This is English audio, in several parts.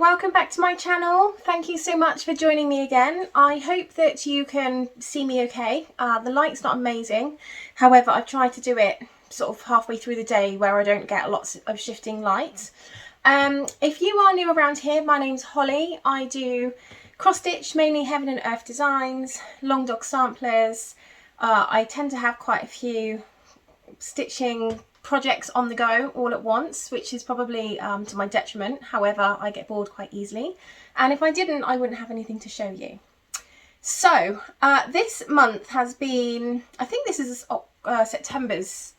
welcome back to my channel. Thank you so much for joining me again. I hope that you can see me okay. The light's not amazing, however I've tried to do it sort of halfway through the day where I don't get lots of shifting light. If you are new around here, my name's Holly. I do cross stitch, mainly heaven and earth designs, long dog samplers. I tend to have quite a few stitching projects on the go all at once, which is probably to my detriment. However, I get bored quite easily, and if I didn't, I wouldn't have anything to show you. So this month has been, I think this is September's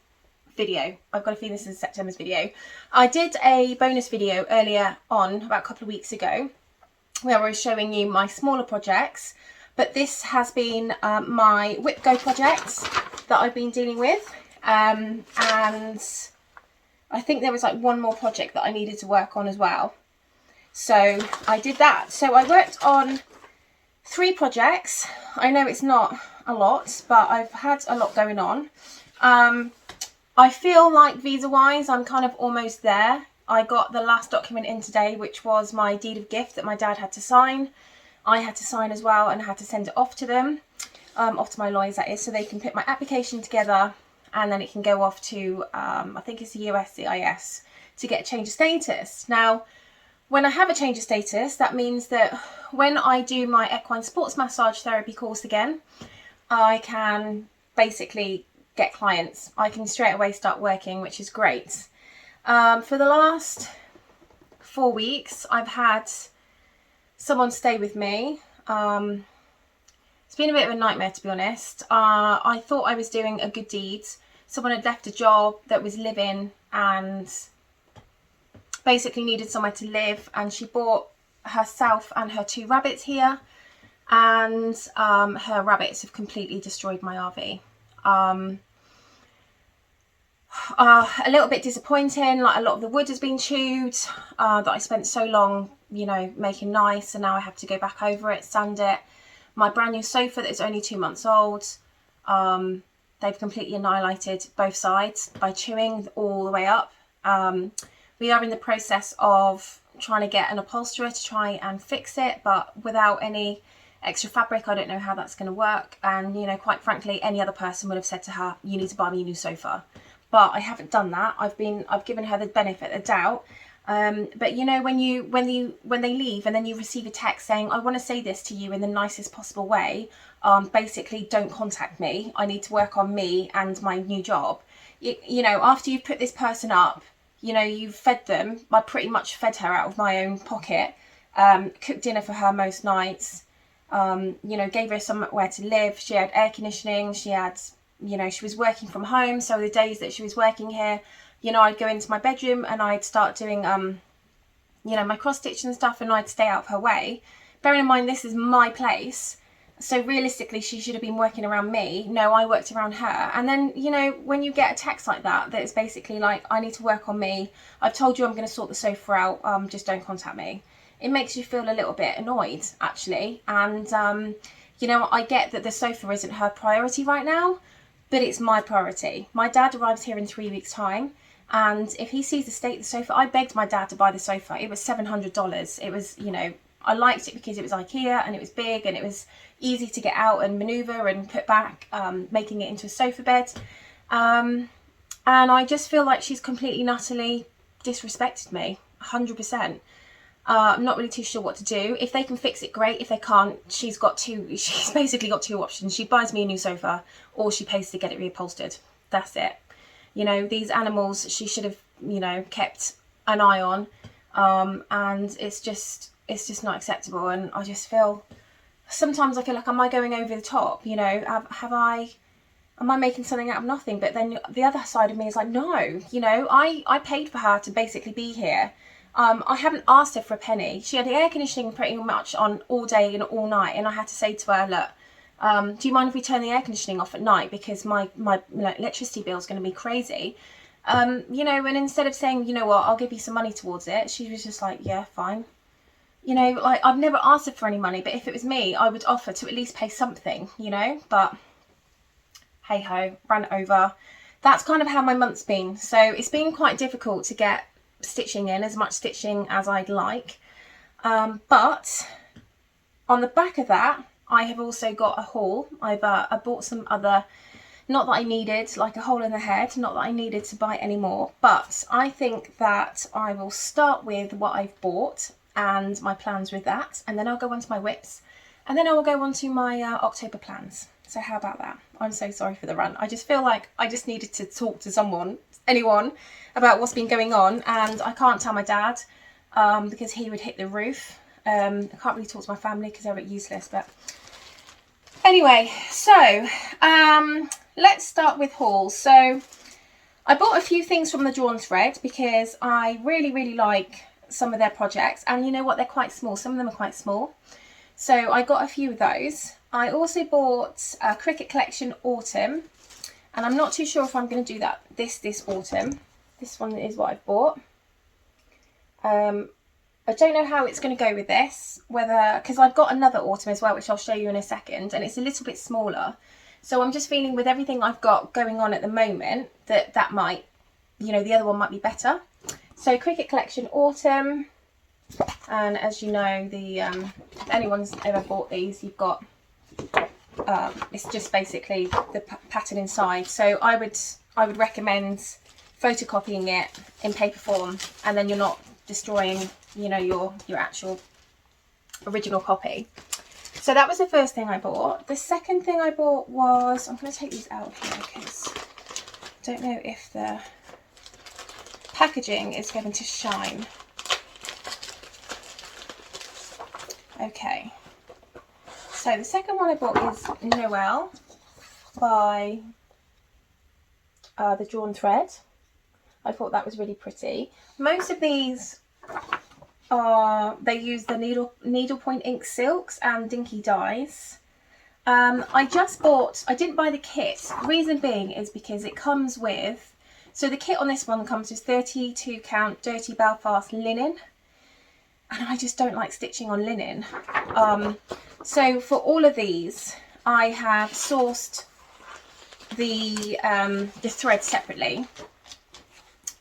video. I've got a feeling this is September's video. I did a bonus video earlier on, about a couple of weeks ago, where I was showing you my smaller projects, but this has been my Repco projects that I've been dealing with. And I think there was like one more project that I needed to work on as well, so I did that. So I worked on 3 projects. I know it's not a lot, but I've had a lot going on. I feel like visa wise I'm kind of almost there. I got the last document in today, which was my deed of gift that my dad had to sign. I had to sign as well and had to send it off to them, off to my lawyers that is, so they can put my application together, and then it can go off to, I think it's the USCIS, to get a change of status. Now, when I have a change of status, that means that when I do my equine sports massage therapy course again, I can basically get clients. I can straight away start working, which is great. For the last 4 weeks, I've had someone stay with me. It's been a bit of a nightmare, to be honest. I thought I was doing a good deed. Someone had left a job that was live-in and basically needed somewhere to live, and she brought herself and her 2 rabbits here, and her rabbits have completely destroyed my RV. A little bit disappointing, like a lot of the wood has been chewed, that I spent so long, you know, making nice, and now I have to go back over it, sand it. My brand new sofa that is only 2 months old, they've completely annihilated both sides by chewing all the way up. We are in the process of trying to get an upholsterer to try and fix it, but without any extra fabric, I don't know how that's going to work. And, you know, quite frankly, any other person would have said to her, you need to buy me a new sofa. But I haven't done that. I've given her the benefit of the doubt. But you know, when they leave and then you receive a text saying, I want to say this to you in the nicest possible way, basically don't contact me, I need to work on me and my new job. You know, after you've put this person up, you know, you've fed them. I pretty much fed her out of my own pocket, cooked dinner for her most nights, you know, gave her somewhere to live. She had air conditioning, she had, you know, she was working from home, so the days that she was working here, you know, I'd go into my bedroom and I'd start doing, you know, my cross stitch and stuff, and I'd stay out of her way. Bearing in mind, this is my place, so realistically, she should have been working around me. No, I worked around her. And then, you know, when you get a text like that, that is basically like, I need to work on me. I've told you I'm going to sort the sofa out. Just don't contact me. It makes you feel a little bit annoyed, actually. And, you know, I get that the sofa isn't her priority right now, but it's my priority. My dad arrives here in 3 weeks' time. And if he sees the state of the sofa, I begged my dad to buy the sofa. It was $700. It was, you know, I liked it because it was IKEA and it was big and it was easy to get out and maneuver and put back, making it into a sofa bed. And I just feel like she's completely and utterly disrespected me, 100%. I'm not really too sure what to do. If they can fix it, great. If they can't, she's basically got 2 options. She buys me a new sofa, or she pays to get it reupholstered. That's it. You know, these animals, she should have, you know, kept an eye on, and it's just not acceptable. And I just feel, sometimes I feel like, am I going over the top? You know, am I making something out of nothing? But then the other side of me is like, no, you know, I paid for her to basically be here. I haven't asked her for a penny. She had the air conditioning pretty much on all day and all night, and I had to say to her, look, do you mind if we turn the air conditioning off at night, because my electricity bill is going to be crazy. You know, and instead of saying, you know what, I'll give you some money towards it, she was just like, yeah, fine. You know, like, I've never asked her for any money, but if it was me, I would offer to at least pay something, you know. But hey ho, ran it over. That's kind of how my month's been. So it's been quite difficult to get stitching in, as much stitching as I'd like. But on the back of that, I have also got a haul. I bought some other, not that I needed, like a hole in the head, not that I needed to buy any more, but I think that I will start with what I've bought and my plans with that, and then I'll go on to my whips, and then I will go on to my October plans. So how about that? I'm so sorry for the rant. I just feel like I just needed to talk to anyone, about what's been going on, and I can't tell my dad because he would hit the roof. I can't really talk to my family because they're a bit useless, but anyway, so let's start with hauls. So I bought a few things from the Drawn Thread because I really like some of their projects, and you know what, they're quite small. Some of them are quite small, so I got a few of those. I also bought a Cricut Collection Autumn, and I'm not too sure if I'm going to do that this autumn. This one is what I've bought. I don't know how it's going to go with this, whether, because I've got another autumn as well, which I'll show you in a second, and it's a little bit smaller. So I'm just feeling with everything I've got going on at the moment that might, you know, the other one might be better. So Cricut Collection Autumn, and as you know, the if anyone's ever bought these, you've got it's just basically the pattern inside. So I would recommend photocopying it in paper form, and then you're not destroying, you know, your actual original copy. So that was the first thing I bought. The second thing I bought was, I'm going to take these out here because I don't know if the packaging is going to shine. Okay, so the second one I bought is Noel by the Drawn Thread. I thought that was really pretty. Most of these they use the needlepoint ink silks and dinky dyes. I didn't buy the kit. Reason being is because it comes with, so the kit on this one comes with 32 count dirty Belfast linen, and I just don't like stitching on linen. So for all of these, I have sourced the thread separately.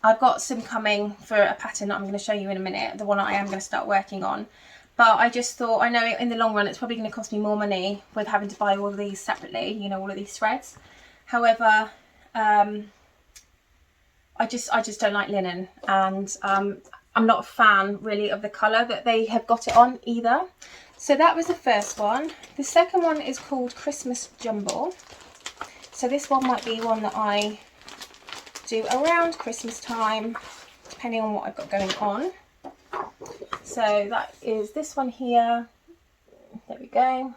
I've got some coming for a pattern that I'm going to show you in a minute, the one I am going to start working on. But I just thought, I know in the long run it's probably going to cost me more money with having to buy all of these separately, you know, all of these threads. However, I just don't like linen, and I'm not a fan really of the colour that they have got it on either. So that was the first one. The second one is called Christmas Jumble. So this one might be one that I do around Christmas time, depending on what I've got going on. So that is this one here. There we go.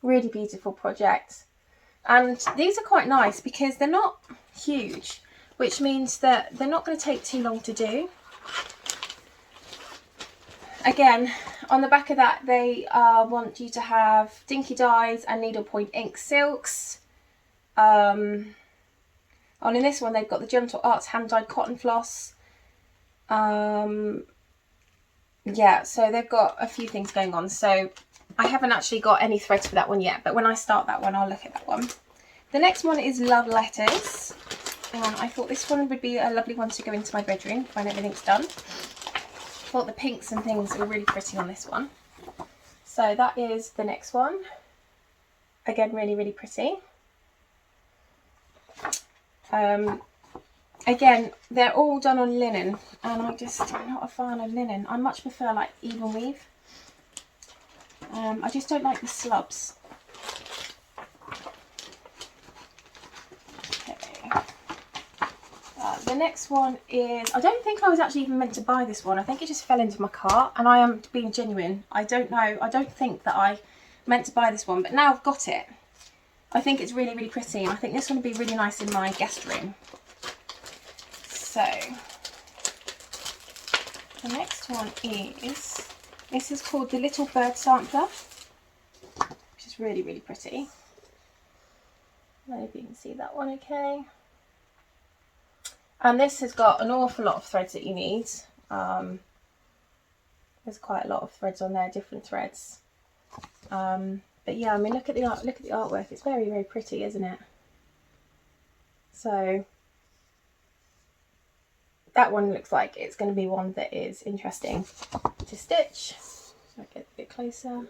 Really beautiful project. And these are quite nice because they're not huge, which means that they're not going to take too long to do. Again, on the back of that, they want you to have dinky dyes and needlepoint ink silks. And in this one, they've got the Gentle Arts hand-dyed cotton floss. Yeah, so they've got a few things going on. So I haven't actually got any threads for that one yet, but when I start that one, I'll look at that one. The next one is Love Letters. And I thought this one would be a lovely one to go into my bedroom when everything's done. I thought the pinks and things were really pretty on this one. So that is the next one. Again, really, really pretty. Again, they're all done on linen, and I'm not a fan of linen. I much prefer like even weave. I just don't like the slubs. Okay. The next one is, I don't think I was actually even meant to buy this one. I think it just fell into my cart, and I am being genuine. I don't know. I don't think that I meant to buy this one, but now I've got it. I think it's really, really pretty, and I think this one would be really nice in my guest room. So, the next one is, this is called the Little Bird Sampler, which is really, really pretty. I don't know if you can see that one okay. And this has got an awful lot of threads that you need. There's quite a lot of threads on there, different threads. But yeah, I mean, look at the artwork. It's very, very pretty, isn't it? So that one looks like it's going to be one that is interesting to stitch. So I get a bit closer.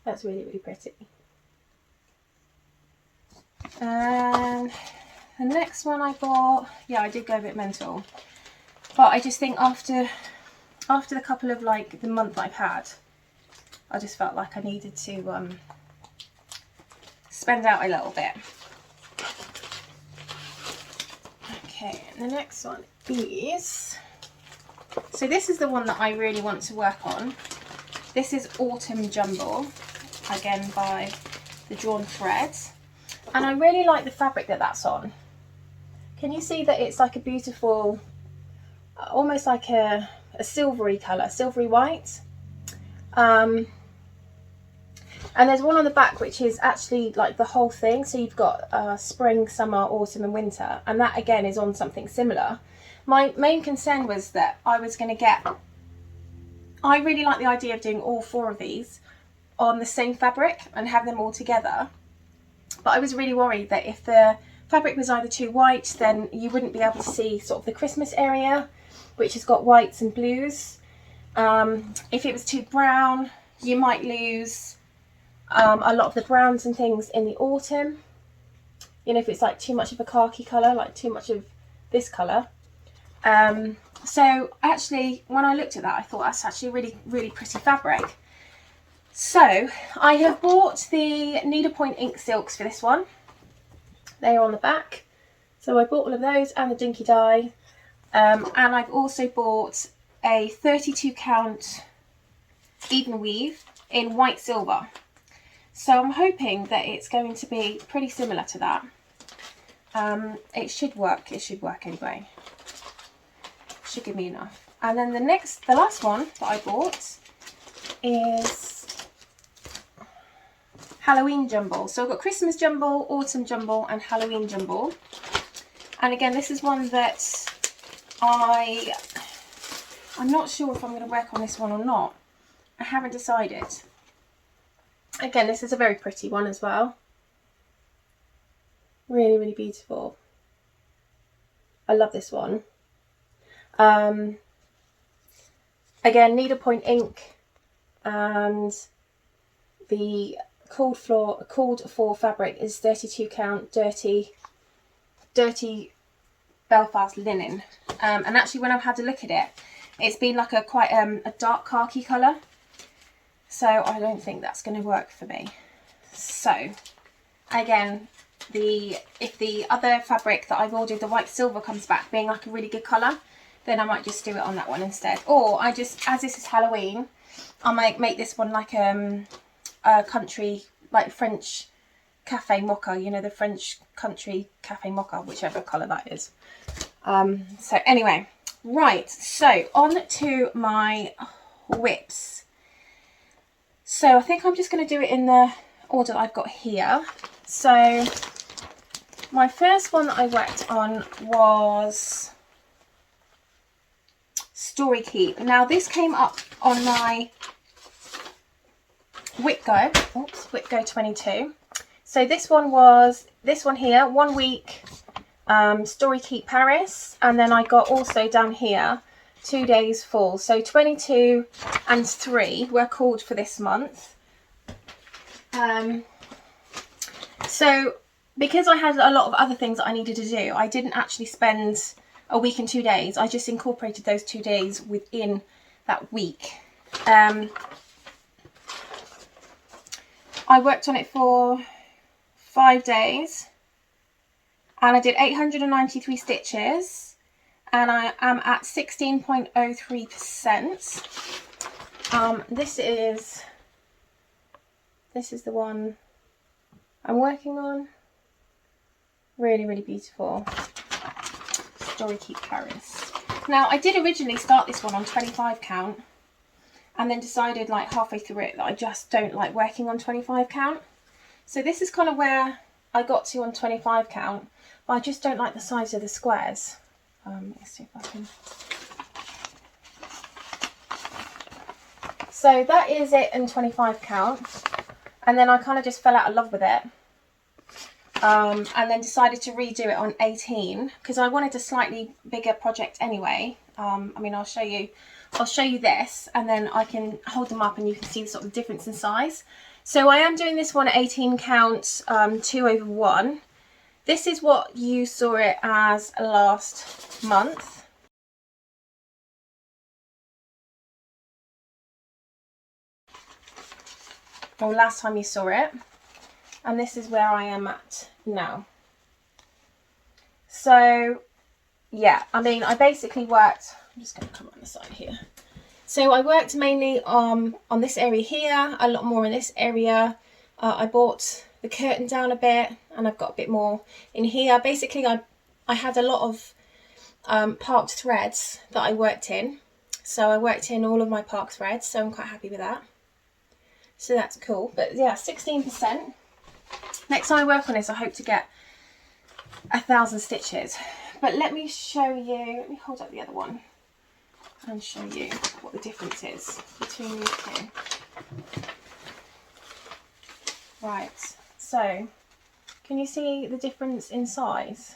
That's really, really pretty. And the next one I bought, yeah, I did go a bit mental, but I just think after the couple of like the month I've had, I just felt like I needed to spend out a little bit. Okay, and the next one is, so this is the one that I really want to work on. This is Autumn Jumble, again by the Drawn Threads, and I really like the fabric that that's on. Can you see that it's like a beautiful, almost like a silvery colour, silvery white. And there's one on the back which is actually like the whole thing, so you've got spring, summer, autumn and winter, and that again is on something similar. My main concern was that I was going to get, I really like the idea of doing all 4 of these on the same fabric and have them all together, but I was really worried that if the fabric was either too white, then you wouldn't be able to see sort of the Christmas area, which has got whites and blues. If it was too brown, you might lose a lot of the browns and things in the autumn. You know, if it's like too much of a khaki colour, like too much of this colour. So actually, when I looked at that, I thought that's actually really, really pretty fabric. So I have bought the needlepoint ink silks for this one. They are on the back. So I bought all of those and the dinky dye. And I've also bought a 32 count even weave in white silver. So I'm hoping that it's going to be pretty similar to that. It should work anyway. Should give me enough. And then the last one that I bought is Halloween Jumble. So I've got Christmas Jumble, Autumn Jumble and Halloween Jumble. And again, this is one that I'm not sure if I'm going to work on this one or not. I haven't decided. Again, this is a very pretty one as well. Really, really beautiful. I love this one. Again, needlepoint ink, and the called for fabric is 32 count dirty Belfast linen. And actually, when I've had a look at it, it's been like quite a dark khaki colour. So I don't think that's going to work for me. So again, if the other fabric that I've ordered, the white silver, comes back being like a really good colour, then I might just do it on that one instead. Or I just, as this is Halloween, I might make this one like a country, like French cafe mocha, you know, the French country cafe mocha, whichever colour that is. So anyway, right, so on to my whips. So I think I'm just going to do it in the order that I've got here. So my first one that I worked on was Story Keep. Now this came up on my Whipgo 22. So this one was this one here, 1 week Story Keep Paris, and then I got also down here 2 days full. So 22 and 3 were called for this month. So because I had a lot of other things that I needed to do, I didn't actually spend a week and 2 days. I just incorporated those 2 days within that week. I worked on it for 5 days and I did 893 stitches, and I am at 16.03%. This is the one I'm working on. Really, really beautiful. Story Keep Paris. Now I did originally start this one on 25 count, and then decided like halfway through it that I just don't like working on 25 count. So this is kind of where I got to on 25 count, but I just don't like the size of the squares. Let's see if I can. So that is it in 25 count, and then I kind of just fell out of love with it. and then decided to redo it on 18 because I wanted a slightly bigger project anyway. I mean, I'll show you this, and then I can hold them up and you can see the sort of difference in size. So I am doing this one at 18 count, 2/1. This is what you saw it as last month. Or last time you saw it. And this is where I am at now. So yeah, I mean, I basically worked, I'm just going to come on the side here. So I worked mainly on this area here, a lot more in this area. I brought the curtain down a bit, and I've got a bit more in here. Basically, I had a lot of parked threads that I worked in. So I worked in all of my parked threads, so I'm quite happy with that. So that's cool. But yeah, 16%. Next time I work on this, I hope to get 1,000 stitches. But let me show you, let me hold up the other one and show you what the difference is between these two. Right, so can you see the difference in size?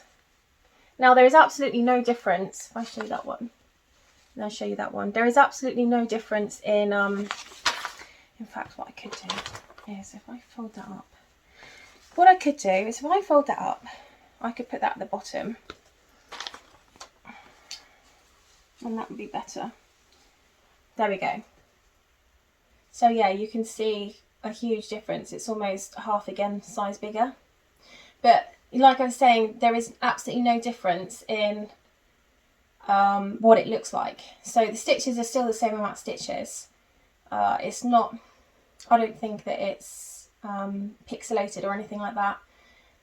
Now there is absolutely no difference, if I show you that one, and I'll show you that one. There is absolutely no difference in fact what I could do is if I fold that up. What I could do is if I fold that up, I could put that at the bottom. And that would be better. There we go. So yeah, you can see a huge difference. It's almost half again size bigger. But like I was saying, there is absolutely no difference in what it looks like. So the stitches are still the same amount of stitches. It's not, I don't think that it's pixelated or anything like that.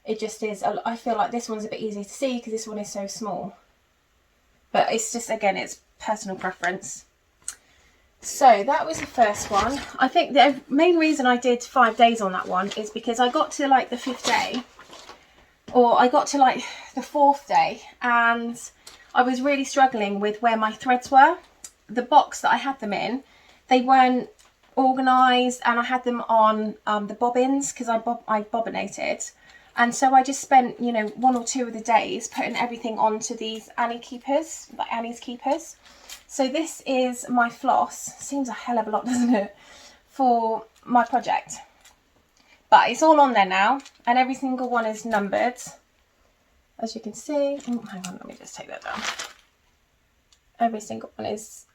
It just is, I feel like this one's a bit easier to see because this one is so small. But it's just, again, it's personal preference. So that was the first one. I think the main reason I did 5 days on that one is because I got to like the 5th day, or I got to like the 4th day, and I was really struggling with where my threads were. The box that I had them in, they weren't organised, and I had them on the bobbins because I bobbinated. And so I just spent, you know, 1 or 2 of the days putting everything onto these Annie keepers, like Annie's keepers. So this is my floss. Seems a hell of a lot, doesn't it, for my project. But it's all on there now, and every single one is numbered, as you can see. Oh, hang on, let me just take that down. Every single one is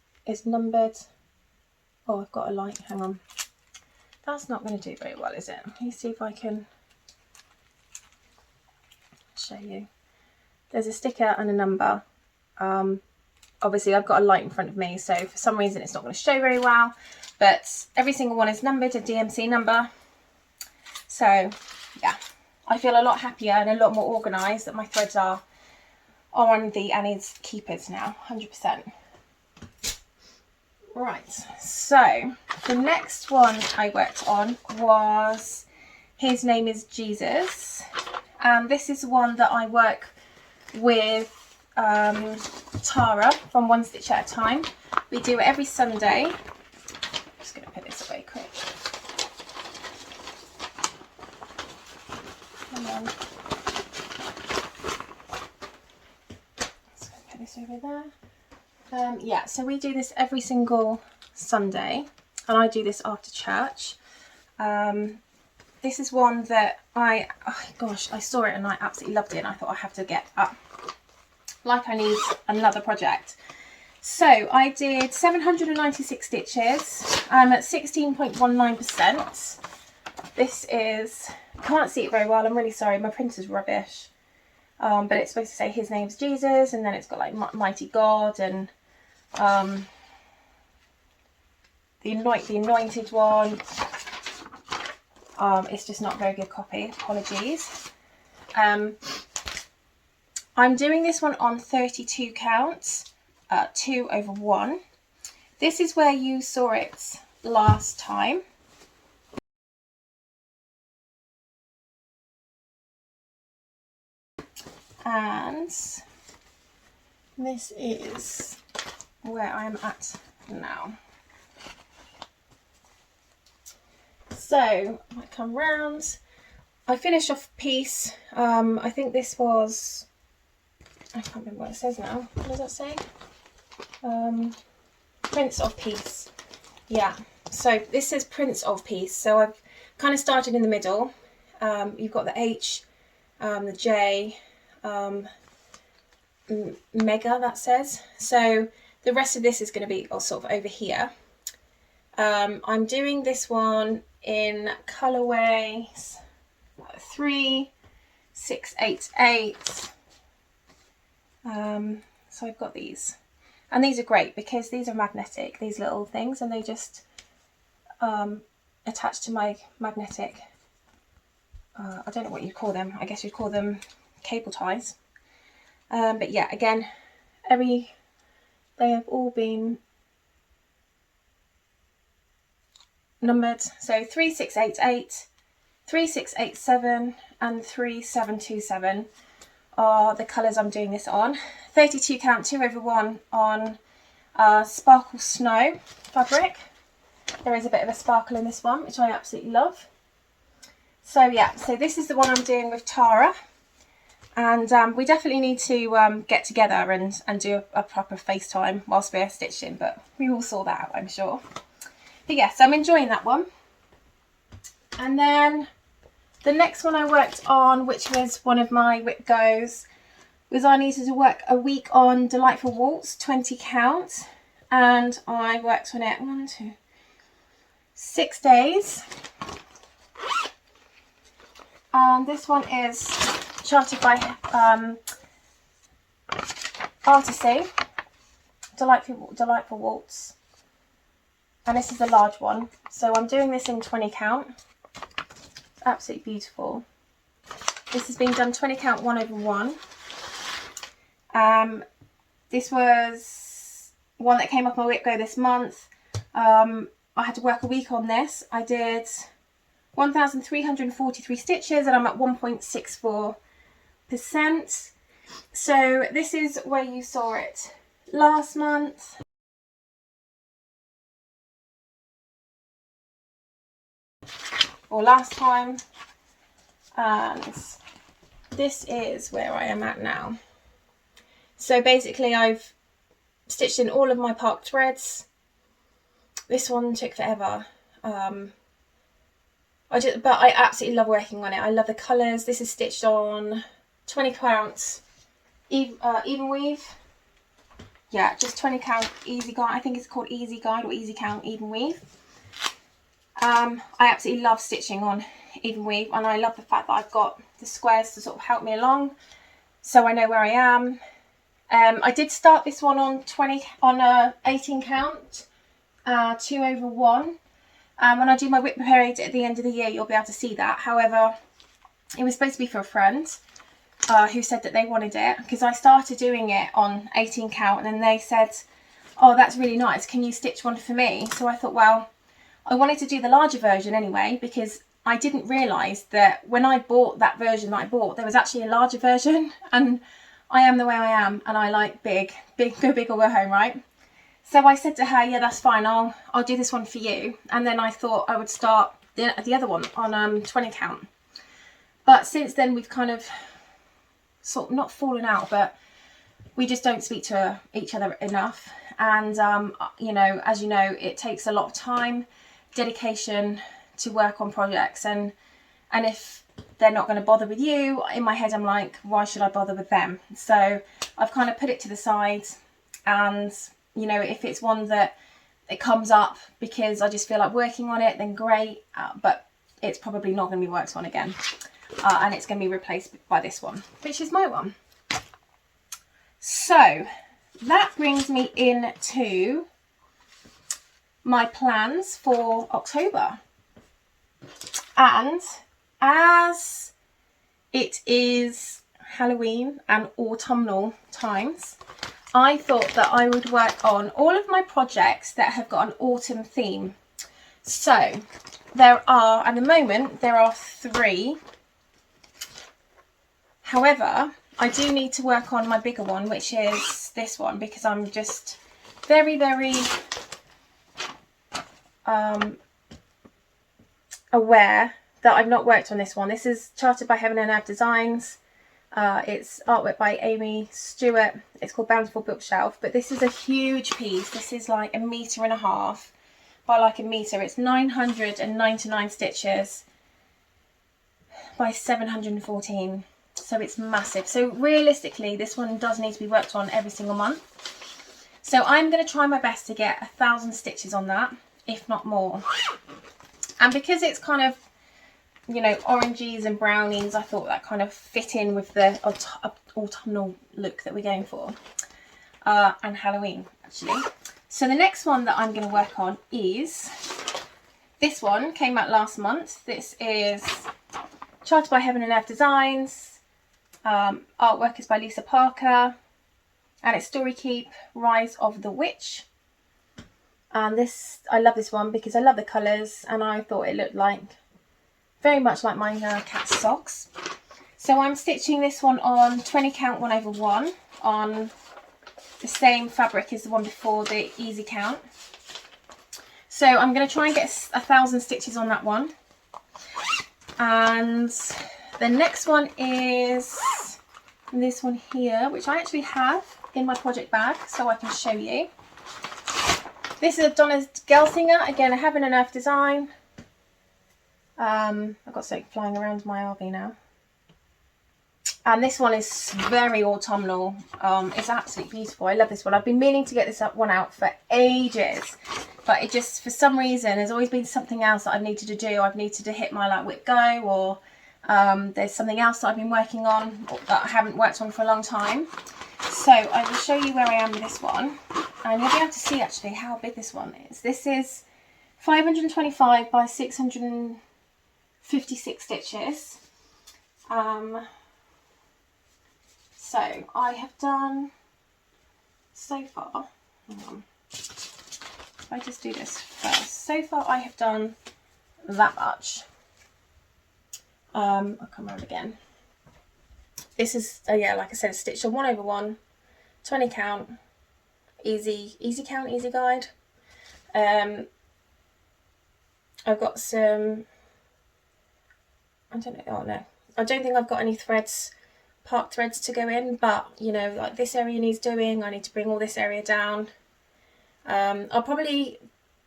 numbered. Oh, I've got a light. Hang on. That's not going to do very well, is it? Let me see if I can show you. There's a sticker and a number. Obviously I've got a light in front of me, so for some reason it's not going to show very well, but every single one is numbered, a DMC number. So yeah, I feel a lot happier and a lot more organised that my threads are on the Annie's keepers now, 100%. Right, so the next one I worked on was His Name is Jesus. This is one that I work with Tara from One Stitch at a Time. We do it every Sunday. I'm just going to put this away quick. Come on. Just going to put this over there. Yeah, so we do this every single Sunday, and I do this after church. This is one that I saw it and I absolutely loved it, and I thought I have to get up. Like I need another project. So I did 796 stitches at 16.19%. This is, can't see it very well, I'm really sorry, my printer's rubbish. But it's supposed to say His Name's Jesus, and then it's got like Mighty God and the Anointed One. It's just not a very good copy, apologies. I'm doing this one on 32 counts, 2/1. This is where you saw it last time. And this is where I'm at now. So I come round, I finished off a piece. I think this was, I can't remember what it says now. What does that say? Prince of Peace. Yeah, so this says Prince of Peace. So I've kind of started in the middle. You've got the H, the J, mega, that says. So the rest of this is going to be sort of over here. I'm doing this one in colorways 3, 6, 8, 8. So I've got these, and these are great because these are magnetic, these little things, and they just attach to my magnetic, I don't know what you'd call them, I guess you'd call them cable ties. But yeah, again, they have all been numbered. So 3688, 3687 and 3727 are the colours I'm doing this on. 32 count 2/1 on Sparkle Snow fabric. There is a bit of a sparkle in this one, which I absolutely love. So yeah, so this is the one I'm doing with Tara. And we definitely need to get together and do a proper FaceTime whilst we're stitching, but we all saw that out, I'm sure. But yes, I'm enjoying that one. And then the next one I worked on, which was one of my whip goes, was I needed to work a week on Delightful Waltz, 20 count. And I worked on it 6 days. And this one is charted by Artisy, Delightful Waltz. And this is a large one. So I'm doing this in 20 count. Absolutely beautiful. This has been done 20 count 1/1. This was one that came off my whip go this month. I had to work a week on this. I did 1,343 stitches and I'm at 1.64%. So this is where you saw it last month. Or last time. And this is where I am at now. So basically I've stitched in all of my park threads. This one took forever. But I absolutely love working on it. I love the colours. This is stitched on 20 count even weave. Yeah, just 20 count easy guide. I think it's called easy guide or easy count even weave. I absolutely love stitching on even weave, and I love the fact that I've got the squares to sort of help me along, so I know where I am. I did start this one on 18 count 2/1. When I do my whip parade at the end of the year, you'll be able to see that. However, it was supposed to be for a friend who said that they wanted it, because I started doing it on 18 count and then they said, oh, that's really nice, can you stitch one for me? So I thought, well, I wanted to do the larger version anyway, because I didn't realise that when I bought that version that I bought, there was actually a larger version, and I am the way I am and I like big, go big or go home, right? So I said to her, yeah, that's fine, I'll do this one for you. And then I thought I would start the other one on 20 count. But since then we've kind of sort of not fallen out, but we just don't speak to each other enough. And you know, as you know, it takes a lot of time, dedication to work on projects, and if they're not going to bother with you, in my head I'm like, why should I bother with them? So I've kind of put it to the side, and you know, if it's one that it comes up because I just feel like working on it, then great, but it's probably not going to be worked on again, and it's going to be replaced by this one, which is my one. So that brings me into my plans for October. And as it is Halloween and autumnal times, I thought that I would work on all of my projects that have got an autumn theme. So there are, at the moment, there are 3. However, I do need to work on my bigger one, which is this one, because I'm just very, very aware that I've not worked on this one. This is charted by Heaven and Earth Designs. It's artwork by Amy Stewart. It's called Bountiful Bookshelf, but this is a huge piece. This is like 1.5 meters by like 1 meter. It's 999 stitches by 714, so it's massive. So realistically, this one does need to be worked on every single month. So I'm going to try my best to get 1,000 stitches on that, if not more. And because it's kind of, you know, oranges and brownies, I thought that kind of fit in with the autumnal look that we're going for, and Halloween actually. So the next one that I'm going to work on is this one. Came out last month. This is charted by Heaven and Earth Designs. Artwork is by Lisa Parker, and it's Story Keep Rise of the Witch. And this, I love this one because I love the colours, and I thought it looked like very much like my cat's socks. So I'm stitching this one on 20 count 1/1 on the same fabric as the one before, the easy count. So I'm going to try and get 1,000 stitches on that one. And the next one is this one here, which I actually have in my project bag, so I can show you. This is a Donna Gelsinger, again a Heaven and Earth design. I've got something flying around my RV now. And this one is very autumnal. It's absolutely beautiful. I love this one. I've been meaning to get this one out for ages, but it just, for some reason, there's always been something else that I've needed to do. I've needed to hit my like whip go, or there's something else that I've been working on that I haven't worked on for a long time. So I will show you where I am with this one, and you'll be able to see actually how big this one is. This is 525 by 656 stitches. So I have done so far, hang on, if I just do this first, so far I have done that much. I'll come around again. This is, yeah, like I said, a stitch on 1/1, 20 count, easy count, easy guide. I've got some, I don't know, oh no, I don't think I've got any threads, part threads to go in, but you know, like this area needs doing. I need to bring all this area down. I'll probably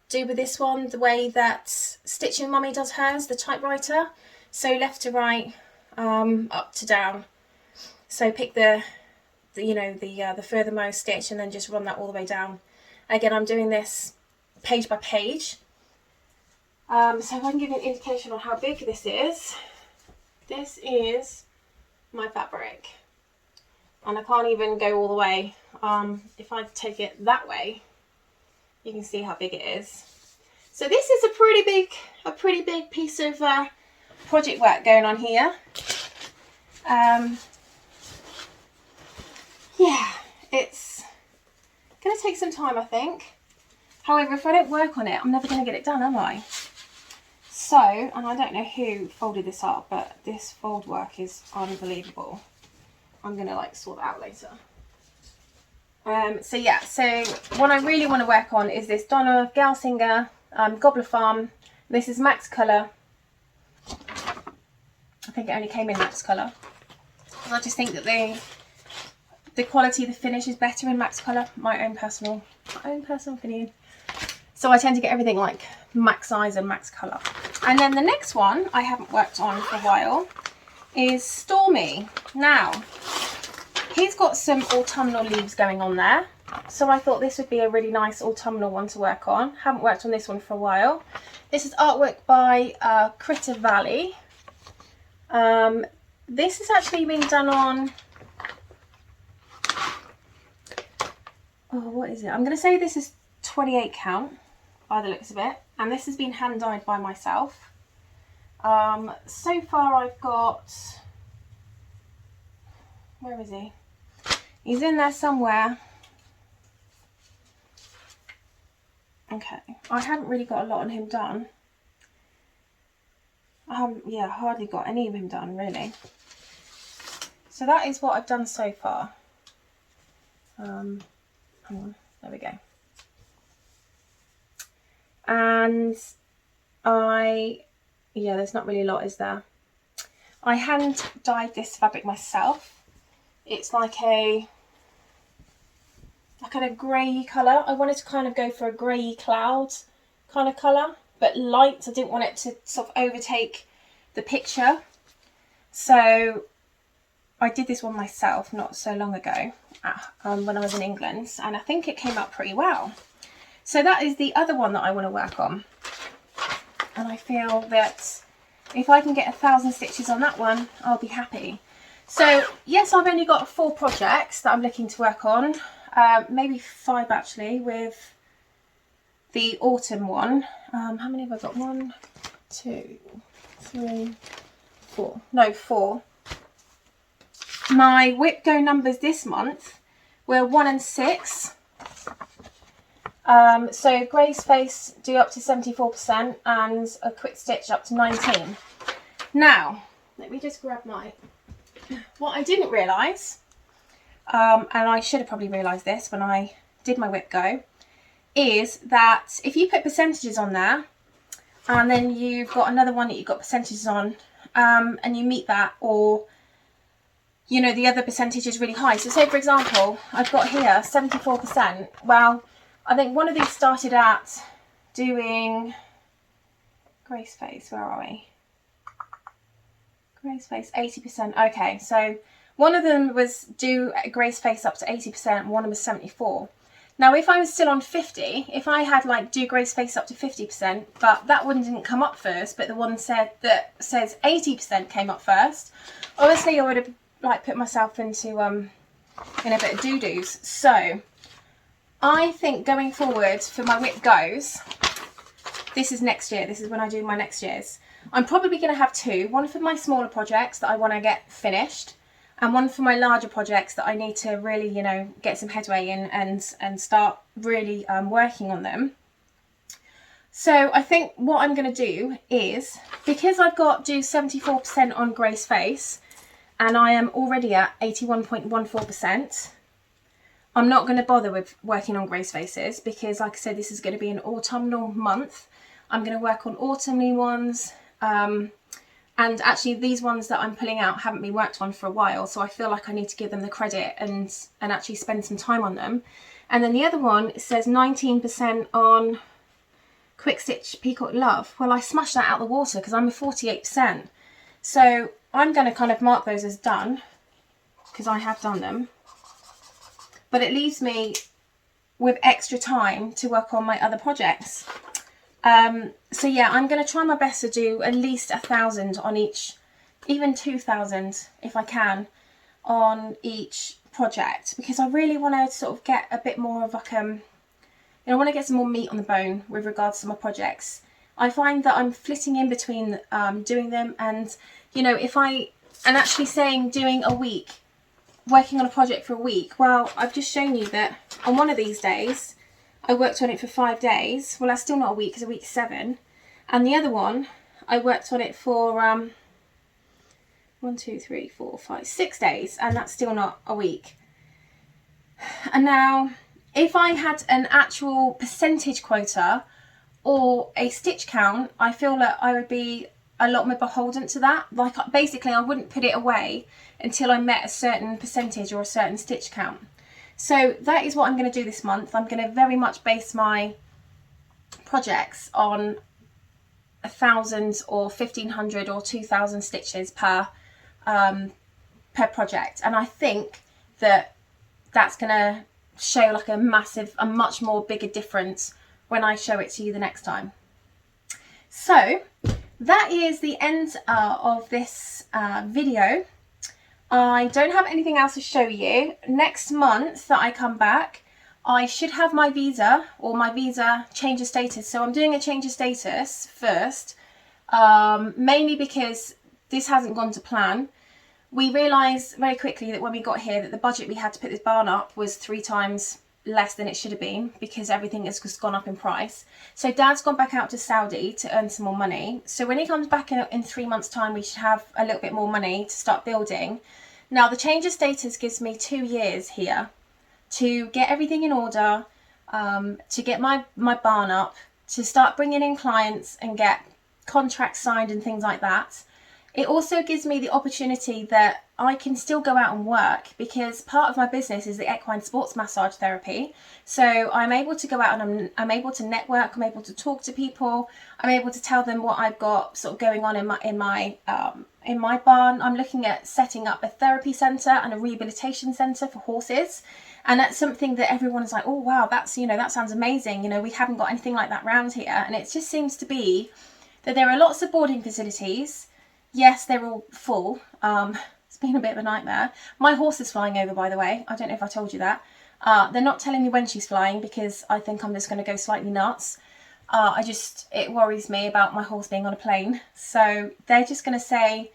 do with this one the way that Stitching Mummy does hers, the typewriter. So left to right, up to down. So pick the furthermost stitch and then just run that all the way down. Again, I'm doing this page by page. So if I can give you an indication on how big this is my fabric, and I can't even go all the way. If I take it that way, you can see how big it is. So this is a pretty big piece of project work going on here. Yeah, it's gonna take some time, I think. However, if I don't work on it, I'm never gonna get it done, am I? So, and I don't know who folded this up, but this fold work is unbelievable. I'm gonna like sort that out later. So yeah, so what I really want to work on is this Donna Gelsinger Gobbler Farm. This is Max Colour. I think it only came in Max Colour. I just think that the quality, the finish is better in Max Colour. My own personal opinion. So I tend to get everything like max size and max colour. And then the next one I haven't worked on for a while is Stormy. Now, he's got some autumnal leaves going on there. So I thought this would be a really nice autumnal one to work on. Haven't worked on this one for a while. This is artwork by Critter Valley. This has actually been done on, oh, what is it? I'm going to say this is 28 count by the looks of it, and this has been hand dyed by myself. So far I've got, where is he? He's in there somewhere. Okay, I haven't really got a lot on him done. I haven't, yeah, hardly got any of him done really. So that is what I've done so far. Hang on, there we go. And I yeah, there's not really a lot, is there? I hand dyed this fabric myself. It's like a kind of grey colour. I wanted to kind of go for a grey cloud kind of colour, but light. I didn't want it to sort of overtake the picture. So I did this one myself not so long ago when I was in England, and I think it came out pretty well. So that is the other one that I want to work on. And I feel that if I can get 1,000 stitches on that one, I'll be happy. So yes, I've only got 4 projects that I'm looking to work on. Maybe 5 actually, with the autumn one. How many have I got? 1, 2, 3, 4. No, 4. My Repco numbers this month were 1 and 6. So Grace Face do up to 74% and a quick stitch up to 19. Now, let me just grab what I didn't realise, and I should have probably realised this when I did my Repco, is that if you put percentages on there and then you've got another one that you've got percentages on, and you meet that, or you know the other percentage is really high. So say for example, I've got here 74%. Well, I think one of these started at doing Grace Face. Where are we? Grace Face 80%. Okay, so one of them was do Grace Face up to 80%, and one was 74. Now, if I was still on 50, if I had like do Grace Face up to 50%, but that one didn't come up first, but the one that says 80% came up first, obviously I would have like put myself into in a bit of doo-doos. So I think going forward for my Whip Goes, this is next year. This is when I do my next year's. I'm probably going to have 2. One for my smaller projects that I want to get finished, and one for my larger projects that I need to really, you know, get some headway in and start really working on them. So I think what I'm going to do is, because I've got do 74% on Grace Face, and I am already at 81.14%, I'm not going to bother with working on Grace Faces, because like I said, this is going to be an autumnal month. I'm going to work on autumnly ones, and actually these ones that I'm pulling out haven't been worked on for a while, so I feel like I need to give them the credit and actually spend some time on them. And then the other one, it says 19% on Quick Stitch Peacock Love. Well, I smashed that out of the water because I'm a 48%. So I'm going to kind of mark those as done, because I have done them. But it leaves me with extra time to work on my other projects. So yeah, I'm going to try my best to do at least 1,000 on each, even 2,000 if I can, on each project, because I really want to sort of get a bit more of like I want to get some more meat on the bone with regards to my projects. I find that I'm flitting in between doing them, and you know, if I and actually saying doing a week, working on a project for a week. Well, I've just shown you that on one of these days I worked on it for 5 days. Well, that's still not a week, it's a week 7. And the other one I worked on it for 1, 2, 3, 4, 5, 6 days, and that's still not a week. And now if I had an actual percentage quota or a stitch count, I feel that I would be a lot more beholden to that. Like basically I wouldn't put it away until I met a certain percentage or a certain stitch count. So that is what I'm going to do this month. I'm going to very much base my projects on 1,000 or 1,500 or 2,000 stitches per project, and I think that that's going to show like a much more bigger difference when I show it to you the next time. So that is the end of this video. I don't have anything else to show you. Next month that I come back, I should have my visa, or my visa change of status. So I'm doing a change of status first, mainly because this hasn't gone to plan. We realised very quickly that when we got here that the budget we had to put this barn up was 3 times less than it should have been, because everything has just gone up in price. So Dad's gone back out to Saudi to earn some more money. So when he comes back in 3 months' time, we should have a little bit more money to start building. Now the change of status gives me 2 years here to get everything in order, to get my barn up, to start bringing in clients and get contracts signed and things like that. It also gives me the opportunity that I can still go out and work, because part of my business is the equine sports massage therapy. So I'm able to go out and I'm able to network, I'm able to talk to people, I'm able to tell them what I've got sort of going on in my barn. I'm looking at setting up a therapy centre and a rehabilitation centre for horses. And that's something that everyone is like, oh wow, that's, you know, that sounds amazing. You know, we haven't got anything like that around here. And it just seems to be that there are lots of boarding facilities. Yes, they're all full. It's been a bit of a nightmare. My horse is flying over, by the way. I don't know if I told you that. They're not telling me when she's flying, because I think I'm just going to go slightly nuts. It worries me about my horse being on a plane. So they're just going to say,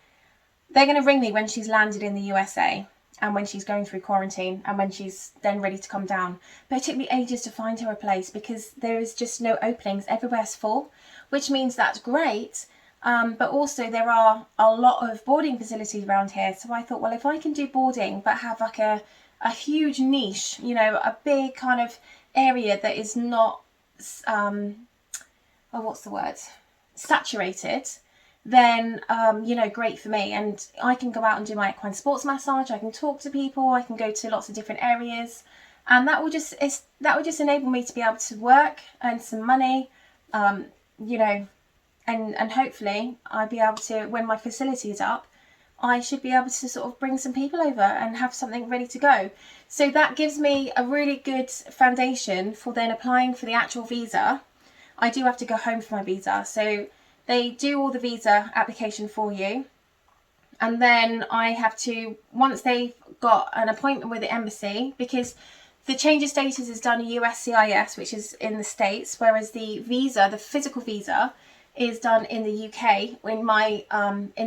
they're going to ring me when she's landed in the USA and when she's going through quarantine and when she's then ready to come down. But it took me ages to find her a place, because there is just no openings. Everywhere's full, which means that's great. But also there are a lot of boarding facilities around here. So I thought, well, if I can do boarding but have like a huge niche, you know, a big kind of area that is not, saturated, then, you know, great for me. And I can go out and do my equine sports massage. I can talk to people. I can go to lots of different areas. And that will just enable me to be able to work, earn some money, you know, and hopefully I'll be able to, when my facility is up, I should be able to sort of bring some people over and have something ready to go. So that gives me a really good foundation for then applying for the actual visa. I do have to go home for my visa. So they do all the visa application for you. And then I have to, once they've got an appointment with the embassy, because the change of status is done USCIS, which is in the States, whereas the visa, the physical visa, is done in the UK, in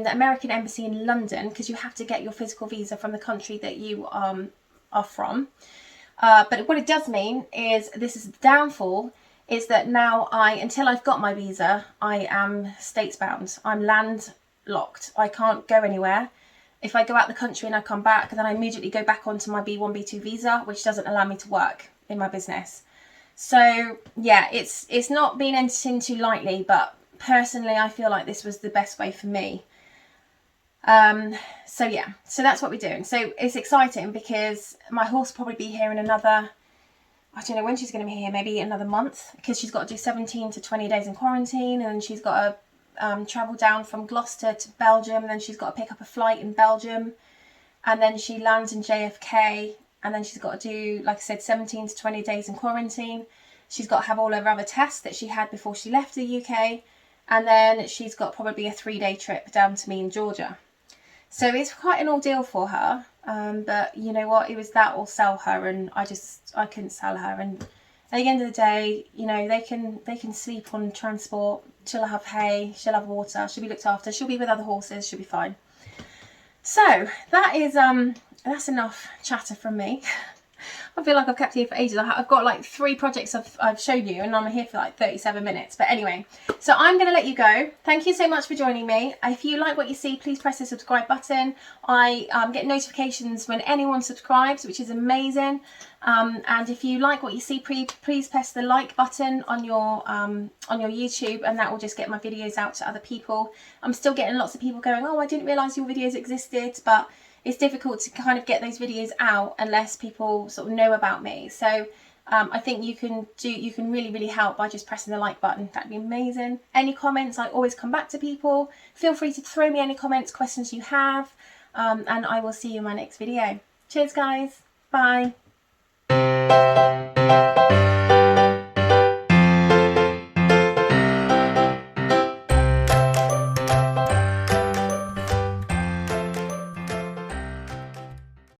the American embassy in London, because you have to get your physical visa from the country that you are from. But what it does mean is, this is the downfall, is that now until I've got my visa, I am states bound. I'm landlocked. I can't go anywhere. If I go out the country and I come back, then I immediately go back onto my B1, B2 visa, which doesn't allow me to work in my business. So yeah, it's not been entered into lightly, but personally I feel like this was the best way for me. So yeah, so that's what we're doing. So it's exciting, because my horse will probably be here in another, I don't know when she's going to be here, maybe another month, because she's got to do 17 to 20 days in quarantine, and then she's got to travel down from Gloucester to Belgium, and then she's got to pick up a flight in Belgium, and then she lands in JFK, and then she's got to do, like I said, 17 to 20 days in quarantine. She's got to have all her other tests that she had before she left the UK, and then she's got probably a 3-day trip down to me in Georgia. So it's quite an ordeal for her, but you know what, it was that or sell her, and I couldn't sell her. And at the end of the day, you know, they can sleep on transport. She'll have hay, she'll have water, she'll be looked after, she'll be with other horses, she'll be fine. So that is that's enough chatter from me. I feel like I've kept you here for ages. I've got like 3 projects I've shown you, and I'm here for like 37 minutes. But anyway, so I'm going to let you go. Thank you so much for joining me. If you like what you see, please press the subscribe button. I get notifications when anyone subscribes, which is amazing. And if you like what you see, please press the like button on your YouTube, and that will just get my videos out to other people. I'm still getting lots of people going, oh, I didn't realise your videos existed, but it's difficult to kind of get those videos out unless people sort of know about me. So I think you can really help by just pressing the like button. That'd be amazing. Any comments, I always come back to people. Feel free to throw me any comments, questions you have, and I will see you in my next video. Cheers guys, bye.